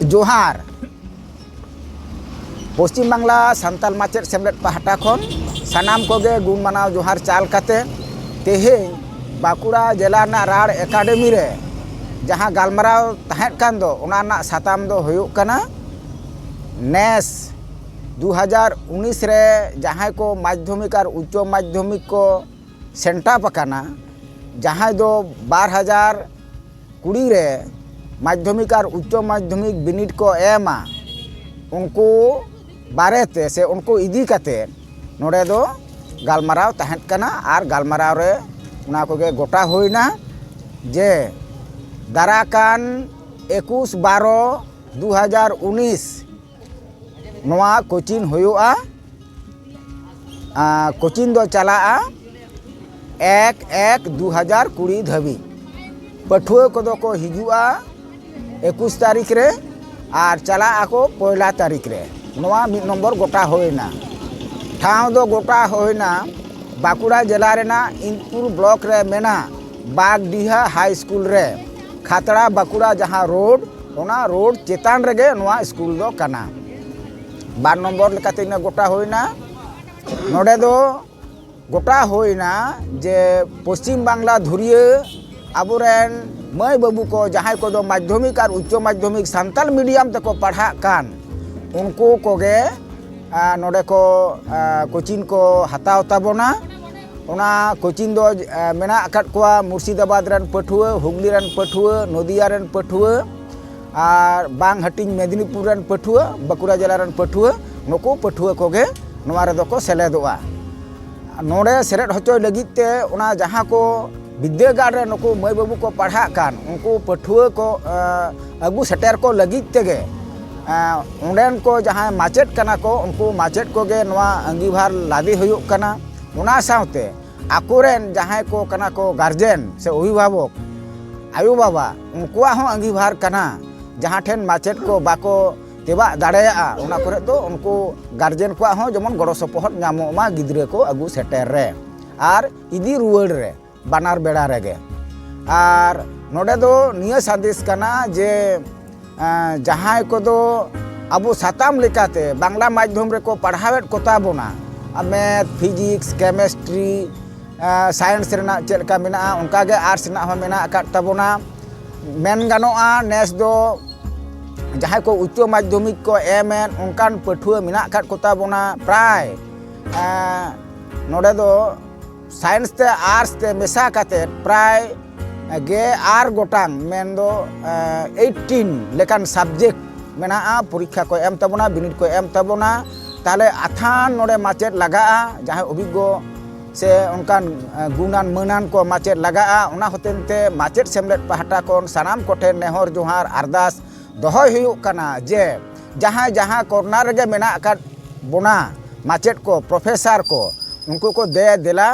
जोहार पश्चिम बांगला सान्ताल माचेद सेमलेद पाहटा खन सानाम कोगे गुण मानाव जोहार चाल काते तेहें बाकुड़ा जिला राड़ एकाडेमी रे जहाँ गालमाराव तहें कान दो ओना ना साताम दो हुयुग कना नेस 2019 रे जहाँ को माध्यमिक और उच्च माध्यमिक को सेंटा पकाना जहाँ दो 2020 रे माध्यमिक और उच्च माध्यमिक बिनिड को एमा उनको बारेते से उनको इदी काते नोडे दो गालमाराव तहें कना और गालमाराव रे उना कोगे गोटा होइना जे दाराकान 21/12/2019 नोआ कोचिंग होयुआ कोचिंग दो चला 1/1/2020 धाबी पठुआ को को हिजुआ 21 तारीख रे और चला आको 1 तारीख रे नोआ मिद नंबर गोटा होइना ठाव दो गोटा होइना बाकुड़ा जिला रेना इंदपुर ब्लॉक रे मेना बागडीहा हाई स्कूल रे खातड़ा बाकुड़ा जहाँ रोड ओना रोड चेतान रेगे नोआ स्कूल दो कना 2 नंबर लेकाते इना गोटा होइना नोडे दो गोटा होइना जे पश्चिम बांगला धुरिया आबोरेन मई बाबू को जहाँ को दो माध्यमिक और उच्च माध्यमिक सान्ताल मीडियम तक पढ़ा कान उनको कोगे नोडे को कोचिंग को हताव ताबोना ओना कोचिंग दो मेना अकाट कोआ मुर्शिदाबाद रन पठुआ हुगली रन पठुआ नदिया रन पठुआ और बांग हटिंग मेदिनीपुर रन पठुआ बाकुड़ा जिला रन पठुआ नुको पठुआ कोगे नोआ रे दो को सेलेदोआ नोडे सेरेट होचो लगित ते ओना जहाँ को विद्यागार रे नुको मई बाबू को पढ़ा कान उनको पठुआ को अगु सेटेर को लगित तेगे उंडेन को जहाँ माचेद कना को उनको माचेद कोगे नोआ अंगीभार लादे हुयुग कना उना साउते आकोरेन जहाँ को कना को गार्जेन से अभिभावक आयु बाबा उनकुआ हो अंगीभार कना जहाँ ठेन माचेद को बाको तेबा दाड़ेया उना करे तो उनको गार्जेन को हो जमन गड़ो सपोहट नामोमा गिद्रे को अगु सेटेर रे और इदी रुवाड़ रे बानार बेड़ा रेगे और नोडे दो निया संदेश कना जे जहाँ को दो अबो साताम लेकाते बांग्ला माध्यम रे को पढ़ावेट कोता बोना मैथ फिजिक्स केमिस्ट्री साइंस रेना चेलका मेना उनका गे आर्ट्स रेना हो मेना अकाट ताबोना मेन गानोआ नेस दो जहाँ को उच्च माध्यमिक को एमएन उनकान पठुआ मेना अकाट कोता बोना प्राय नोडे दो साइंस ते आर्ट्स ते मेसा काते प्राय गे आर गोटांग मेन दो 18 लेकान सब्जेक्ट मेना परीक्षा को एम ताबोना बिनिड को एम ताबोना ताले आथान नोडे माचेद लगा जहाँ अभिज्ञ से उनकान गुणान मनान को माचेद लगा उना होतेनते माचेद सेमलेद पाहटा कोन सानाम कोठे नेहर जोहार अरदास दोहय हुयुग कना जे जहाँ जहाँ कोर्नर रेगे मेना अकाद बोना माचेद को प्रोफेसर को उनको को दे दिला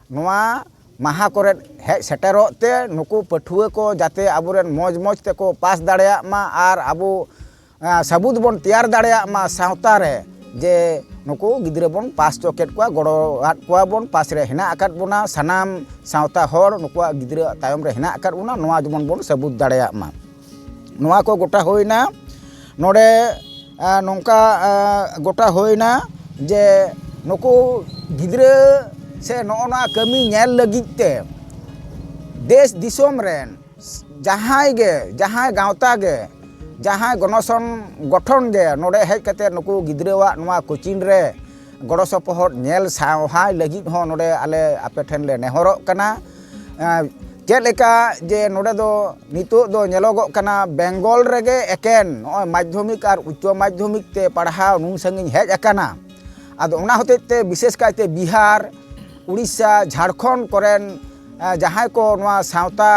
नोआ महा करे हेज सेटेरोते नुकु पठुआ को जाते आबोरेन मौज मौज ते को पास दाड़ेया मा और आबो सबूत बन तैयार दाड़ेया मा सावता रे जे नुकु गिद्रे बन पास चोकेट को गड़ो आट को बन पास रे हेना अकाद बोना सानाम सावता हर नुकुआ गिद्रे तायम रे हेना अकाद बोना नोआ जमन बन सबूत दाड़ेया मा नोआ को गोटा होइना नोडे नोंका गोटा होइना जे नुकु गिद्रे से नोना कमी नेल लगिते देश दिसोम रेन जहाँ गाँवता गे जहाँ गणसन गठन गे नोडे हेज कते नुकु गिद्रेवा नोआ कोचिंग रे गड़ो सपोहट नेल सावहाय लगित हो नोडे आले आपे ठेन ले नेहरो कना चेलेका जे नोडे दो नितो दो नेलोगो कना बेंगल रेगे एकेन नोय माध्यमिक और उच्च माध्यमिक ते पढ़ाव नुन संगिन हेज अकाना आदो ओना होतेते विशेष कायते बिहार उड़ीसा झारखंड कोरेन जहाँ को नोआ सावता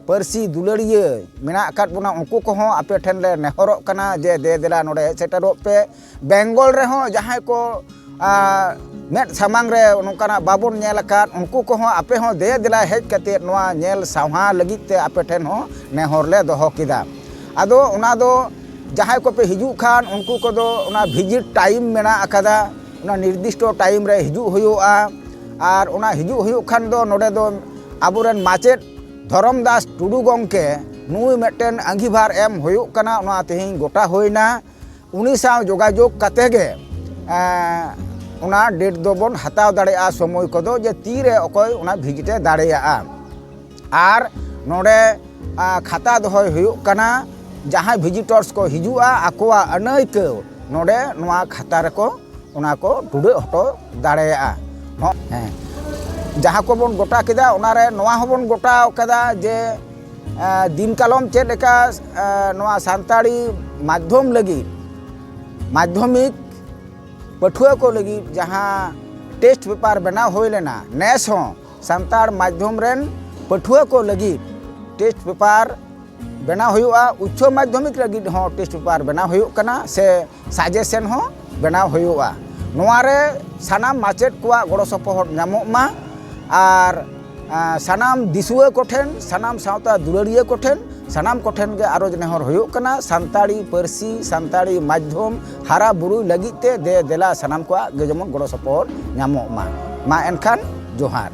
पारसी दुलड़िया मेना अकाद बोना उनको को हो आपे ठेन ले नेहरो कना जे दे देला नोडे सेटेरो पे बेंगल रे हो जहाँ को मेट सामांग रे नोकाना बाबोन नेल अकाद उनको को हो आपे हो दे देला हेज कते नोआ नेल सावहा लगित ते आपे ठेन हो नेहर ले दोहो किदा आदो ओना दो जहाँ को पे हिजू खान उनको को दो ओना विजिट टाइम मेना अकादा ओना निर्दिष्ट टाइम रे हिजू हुयुआ और ओना हिजू हुयुग खान दो नोडे दो आबोरेन माचेद धरमदास टुडू गंके नुई मेटन अंगीभार एम होयुक कना उना तेहिं गोटा होइना उनी साव जोगाजोग कते गे उना डेट दो बन हताव दाड़ेया समय कोदो जे तीरे अकोय उना भिजिटे दाड़ेया आर नोडे खाता दोहय हुयुक कना जहाँ भिजिटर्स को हिजुआ आकोआ अनैको नोडे नोआ खाता रेको उना को टुडे हटो दाड़ेया जहाँ को बन गोटा केदा उनारे नोआ होबन गोटा कदा जे दिन कालम चेद लेका नोआ सान्ताड़ी माध्यम लगी माध्यमिक पठुआ को लगी जहाँ टेस्ट पेपर बना हो लेना नेस हो सान्ताड़ माध्यम रेन पठुआ को लगी टेस्ट पेपर बना हुआ उच्च माध्यमिक लगी हो टेस्ट पेपर बना हुआ से सजेशन हो बना हुआ नोआरे सानाम माचेद को गड़ो सपोहट नामोगमा आर सानाम दिसुआ कोठेन सानाम सावता दुलारिया कोठेन सानाम कोठेन गे आरो नेहर हुयुक कना सान्ताड़ी पारसी सान्ताड़ी माध्यम हारा बुरु लगिते दे देला सानाम को गे जेमन गड़ो सपोहट नामोगमा मा एनखान जोहार।